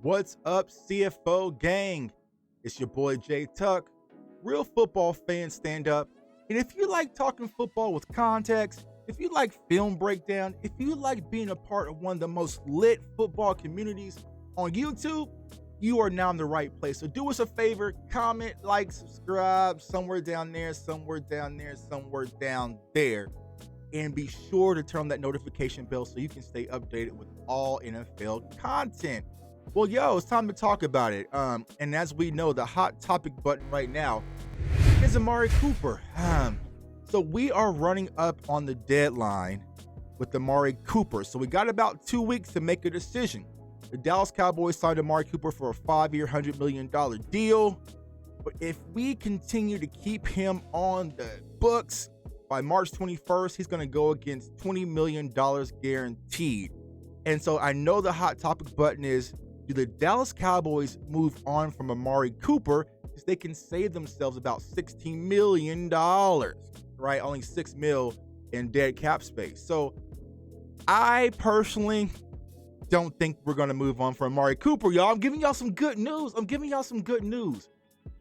What's up, CFO gang? It's your boy Jay Tuck. Real football fans stand up. And if you like talking football with context, if you like film breakdown, if you like being a part of one of the most lit football communities on YouTube, you are now in the right place. So do us a favor, comment, like, subscribe, somewhere down there, somewhere down there, somewhere down there. And be sure to turn on that notification bell so you can stay updated with all NFL content. Well, it's time to talk about it. And as we know, the hot topic button right now is Amari Cooper. So we are running up on the deadline with Amari Cooper. So we got about 2 weeks to make a decision. The Dallas Cowboys signed Amari Cooper for a 5-year, $100 million deal. But if we continue to keep him on the books, by March 21st, he's going to go against $20 million guaranteed. And so I know the hot topic button is, do the Dallas Cowboys move on from Amari Cooper because they can save themselves about $16 million, right? Only $6 million in dead cap space. So I personally don't think we're going to move on from Amari Cooper, y'all. I'm giving y'all some good news.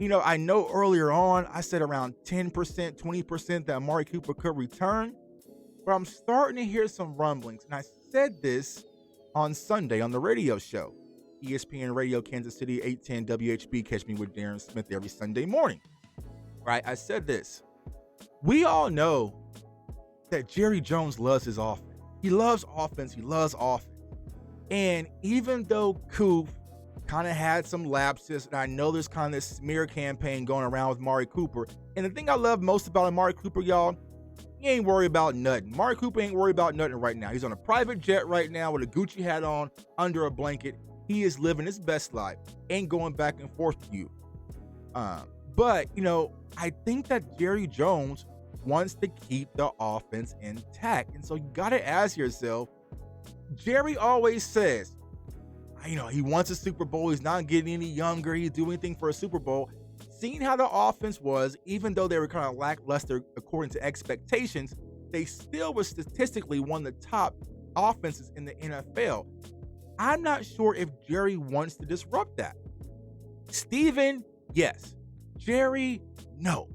I know earlier on I said around 10%, 20% that Amari Cooper could return, but I'm starting to hear some rumblings. And I said this on Sunday on the radio show, ESPN Radio, Kansas City, 810 WHB. Catch me with Darren Smith every Sunday morning, right? I said this. We all know that Jerry Jones loves his offense. He loves offense. And even though Coop kind of had some lapses, and I know there's kind of this smear campaign going around with Amari Cooper. And the thing I love most about Amari Cooper, y'all, he ain't worried about nothing. Amari Cooper ain't worried about nothing right now. He's on a private jet right now with a Gucci hat on, under a blanket. He is living his best life. Ain't going back and forth with you. But I think that Jerry Jones wants to keep the offense intact. And so you got to ask yourself, Jerry always says, he wants a Super Bowl. He's not getting any younger. He's doing anything for a Super Bowl. Seeing how the offense was, even though they were kind of lackluster according to expectations, they still were statistically one of the top offenses in the NFL. I'm not sure if Jerry wants to disrupt that. Steven, yes. Jerry, no.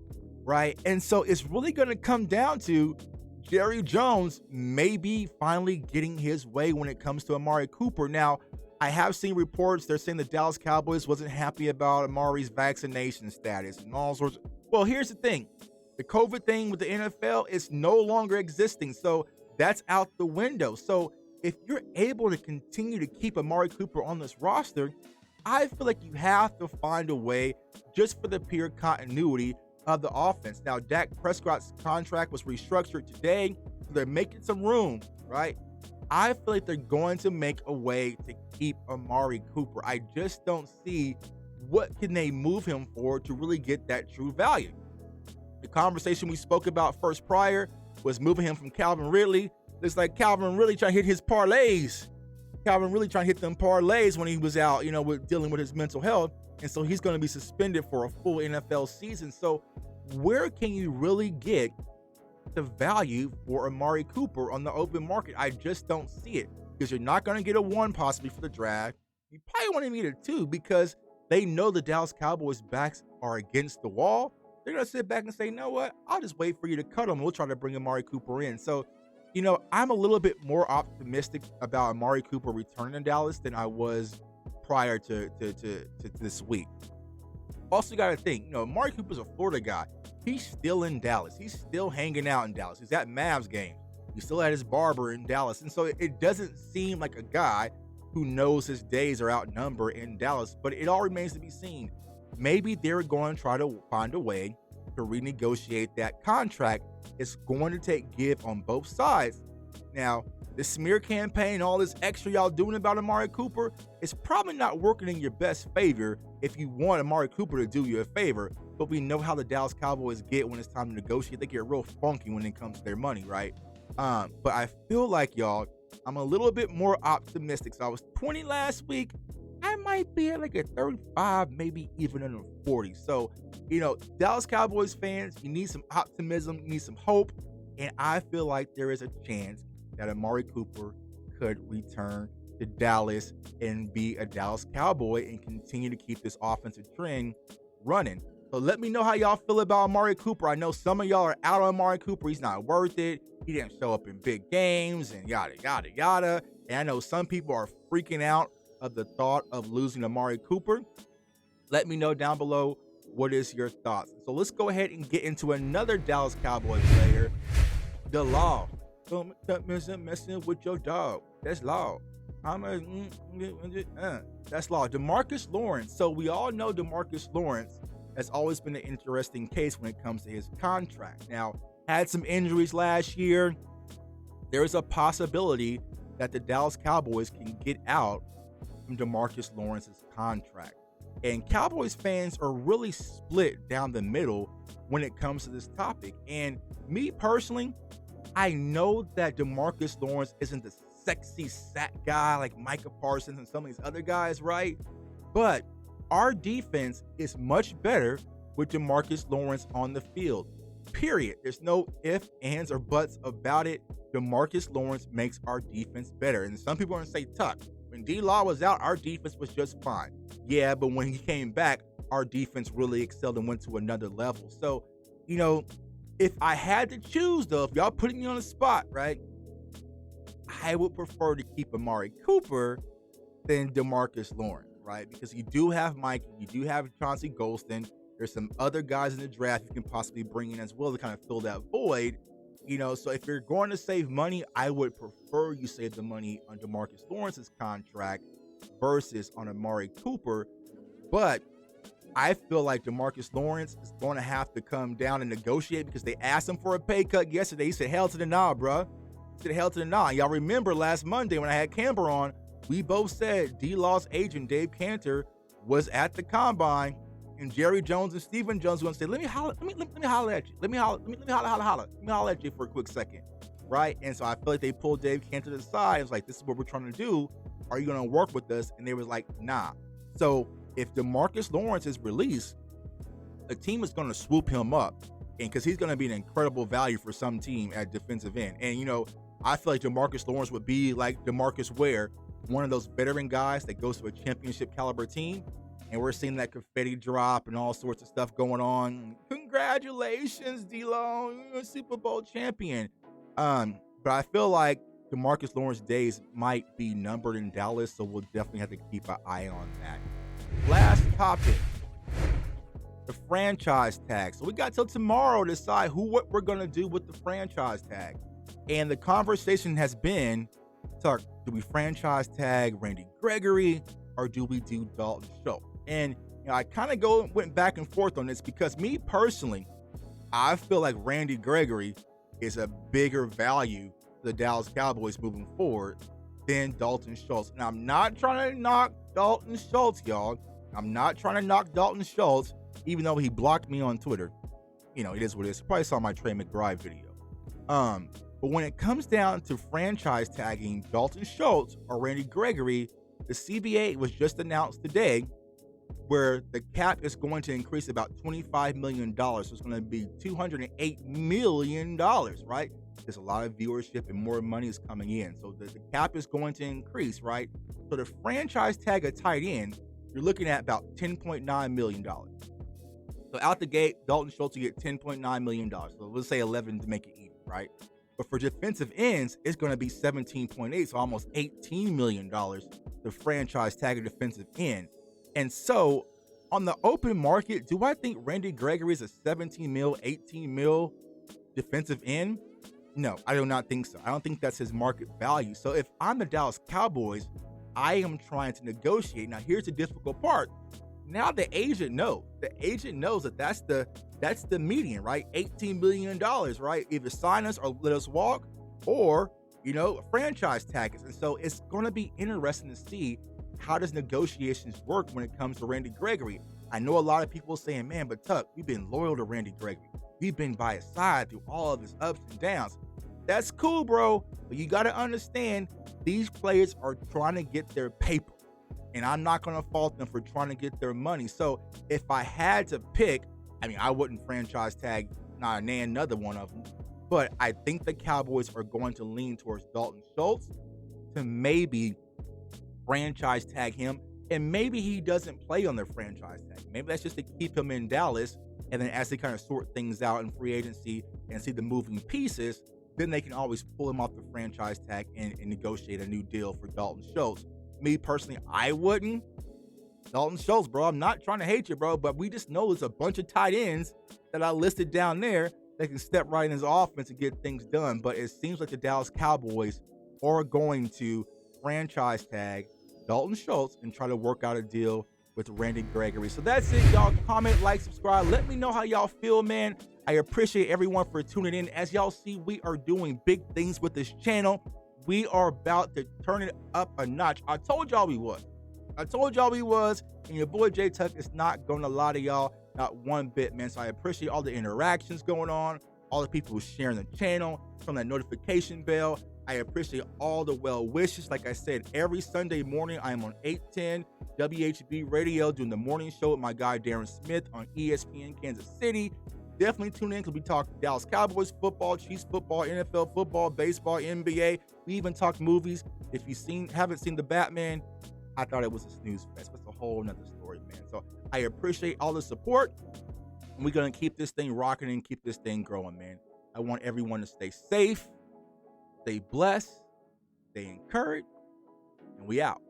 Right? And so it's really going to come down to Jerry Jones maybe finally getting his way when it comes to Amari Cooper. Now, I have seen reports, they're saying the Dallas Cowboys wasn't happy about Amari's vaccination status and all sorts. Well, here's the thing. The COVID thing with the NFL is no longer existing. So that's out the window. So if you're able to continue to keep Amari Cooper on this roster, I feel like you have to find a way just for the pure continuity of the offense. Now, Dak Prescott's contract was restructured today, so they're making some room, right? I feel like they're going to make a way to keep Amari Cooper. I just don't see what can they move him for to really get that true value. The conversation we spoke about first prior was moving him from Calvin Ridley. It's like Calvin really trying to hit his parlays. Calvin really trying to hit them parlays when he was out, with dealing with his mental health. And so he's going to be suspended for a full NFL season. So where can you really get the value for Amari Cooper on the open market? I just don't see it, because you're not going to get a 1 possibly for the draft. You probably want to need a 2 because they know the Dallas Cowboys backs are against the wall. They're going to sit back and say, you know what? I'll just wait for you to cut him. We'll try to bring Amari Cooper in. So, I'm a little bit more optimistic about Amari Cooper returning to Dallas than I was prior to this week. Also, you got to think, Amari Cooper's a Florida guy. He's still in Dallas. He's still hanging out in Dallas. He's at Mavs games. He's still at his barber in Dallas. And so it doesn't seem like a guy who knows his days are outnumbered in Dallas, but it all remains to be seen. Maybe they're going to try to find a way to renegotiate that contract. It's going to take give on both sides. Now, the smear campaign, all this extra y'all doing about Amari Cooper, is probably not working in your best favor if you want Amari Cooper to do you a favor. But we know how the Dallas Cowboys get when it's time to negotiate. They get real funky when it comes to their money, right? But I feel like, y'all, I'm a little bit more optimistic. So I was 20 last week. I might be at like a 35, maybe even in a 40. So, Dallas Cowboys fans, you need some optimism, you need some hope. And I feel like there is a chance that Amari Cooper could return to Dallas and be a Dallas Cowboy and continue to keep this offensive trend running. So let me know how y'all feel about Amari Cooper. I know some of y'all are out on Amari Cooper. He's not worth it. He didn't show up in big games and yada, yada, yada. And I know some people are freaking out of the thought of losing Amari Cooper. Let me know down below what is your thoughts. So let's go ahead and get into another Dallas Cowboy player, the Law. Don't messing with your dog. That's Law. That's Law. Demarcus Lawrence. So we all know Demarcus Lawrence has always been an interesting case when it comes to his contract. Now, had some injuries last year. There is a possibility that the Dallas Cowboys can get out from Demarcus Lawrence's contract. And Cowboys fans are really split down the middle when it comes to this topic. And me personally, I know that Demarcus Lawrence isn't the sexy sack guy like Micah Parsons and some of these other guys, right? But our defense is much better with Demarcus Lawrence on the field. Period. There's no ifs, ands, or buts about it. Demarcus Lawrence makes our defense better. And some people are going to say, Tuck, when D-Law was out, our defense was just fine. Yeah, but when he came back, our defense really excelled and went to another level. So, if I had to choose, though, if y'all putting me on the spot, right, I would prefer to keep Amari Cooper than Demarcus Lawrence, right? Because you do have Mike, you do have Chauncey Golston. There's some other guys in the draft you can possibly bring in as well to kind of fill that void. So if you're going to save money, I would prefer you save the money on Demarcus Lawrence's contract versus on Amari Cooper. But I feel like Demarcus Lawrence is going to have to come down and negotiate because they asked him for a pay cut yesterday. He said, hell to the nah, bruh. He said, hell to the nah. Y'all remember last Monday when I had Camber on, we both said D-Law's agent, Dave Cantor, was at the combine, and Jerry Jones and Stephen Jones were going to say, let me holler at you. Let me holler at you for a quick second, right? And so I feel like they pulled Dave Cantor to the side. It was like, this is what we're trying to do. Are you going to work with us? And they was like, nah. So if Demarcus Lawrence is released, the team is going to swoop him up, and because he's going to be an incredible value for some team at defensive end. And, I feel like Demarcus Lawrence would be like DeMarcus Ware, one of those veteran guys that goes to a championship caliber team. And we're seeing that confetti drop and all sorts of stuff going on. Congratulations, D-Law, you're a Super Bowl champion. But I feel like Demarcus Lawrence days might be numbered in Dallas, so we'll definitely have to keep an eye on that. Last topic, the franchise tag. So we got till tomorrow to decide what we're going to do with the franchise tag. And the conversation has been, do we franchise tag Randy Gregory or do we do Dalton Schultz? And I kind of went back and forth on this because me personally, I feel like Randy Gregory is a bigger value to the Dallas Cowboys moving forward than Dalton Schultz. And I'm not trying to knock Dalton Schultz, y'all. I'm not trying to knock Dalton Schultz, even though he blocked me on Twitter. It is what it is. You probably saw my Trey McBride video. But when it comes down to franchise tagging Dalton Schultz or Randy Gregory, the CBA was just announced today where the cap is going to increase about $25 million. So it's going to be $208 million, right? There's a lot of viewership and more money is coming in. So the cap is going to increase, right? So the franchise tag a tight end, you're looking at about $10.9 million. So out the gate, Dalton Schultz will get $10.9 million. So let's say 11 to make it even, right? But for defensive ends, it's going to be 17.8, so almost $18 million the franchise tag a defensive end. And so on the open market, do I think Randy Gregory is a 17 mil, 18 mil defensive end? No, I do not think so. I don't think that's his market value. So if I'm the Dallas Cowboys, I am trying to negotiate. Now, here's the difficult part. Now the agent knows. The agent knows that that's the median, right? $18 million, right? Either sign us or let us walk, or, franchise tag us. And so it's going to be interesting to see how does negotiations work when it comes to Randy Gregory. I know a lot of people saying, man, but Tuck, we've been loyal to Randy Gregory. We've been by his side through all of his ups and downs. That's cool, bro. But you got to understand, these players are trying to get their paper. And I'm not going to fault them for trying to get their money. So if I had to pick, I wouldn't franchise tag another one of them. But I think the Cowboys are going to lean towards Dalton Schultz to maybe franchise tag him, and maybe he doesn't play on their franchise tag. Maybe that's just to keep him in Dallas, and then as they kind of sort things out in free agency and see the moving pieces, then they can always pull him off the franchise tag and negotiate a new deal for Dalton Schultz. Me personally, I wouldn't. Dalton Schultz, bro, I'm not trying to hate you, bro, but we just know there's a bunch of tight ends that I listed down there that can step right in his offense and get things done. But it seems like the Dallas Cowboys are going to franchise tag Dalton Schultz and try to work out a deal with Randy Gregory. So that's it, y'all. Comment, like, subscribe. Let me know how y'all feel, man. I appreciate everyone for tuning in. As y'all see, we are doing big things with this channel. We are about to turn it up a notch. I told y'all we would. And your boy J Tuck is not going to lie to y'all, not one bit, man. So I appreciate all the interactions going on, all the people who sharing the channel, from that notification bell. I appreciate all the well wishes. Like I said, every Sunday morning, I am on 810 WHB Radio doing the morning show with my guy Darren Smith on ESPN Kansas City. Definitely tune in because we talk Dallas Cowboys football, Chiefs football, NFL football, baseball, NBA. We even talk movies. If you haven't seen The Batman, I thought it was a snooze fest. That's a whole nother story, man. So I appreciate all the support. And we're going to keep this thing rocking and keep this thing growing, man. I want everyone to stay safe, stay blessed, stay encouraged, and we out.